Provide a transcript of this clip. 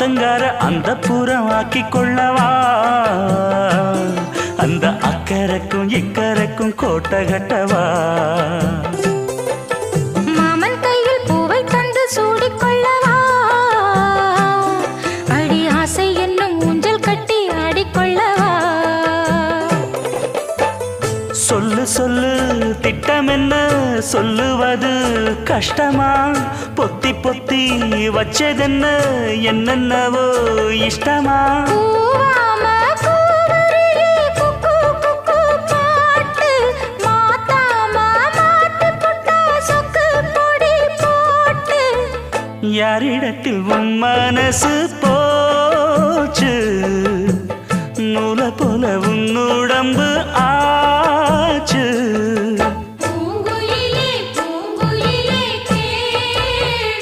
ஆத்தங்கார அந்த புறமாக்கி கொள்ளவா அந்த அக்கறைக்கும் இக்கரைக்கும் கோட்டை கட்டவா மாமன் கையில் பூவை தந்து சூடிக்கொள்ளவா அடி ஆசை என்னும் ஊஞ்சல் கட்டி ஆடிக்கொள்ளவா சொல்லு சொல்லு திட்டம் என்ன சொல்லுவது கஷ்டமா பொத்தி பொத்தி வச்சதென்ன என்னென்னவோ இஷ்டமா யாரிடத்தில் உன் மனசு போச்சு நூலை போல உன் உடம்பு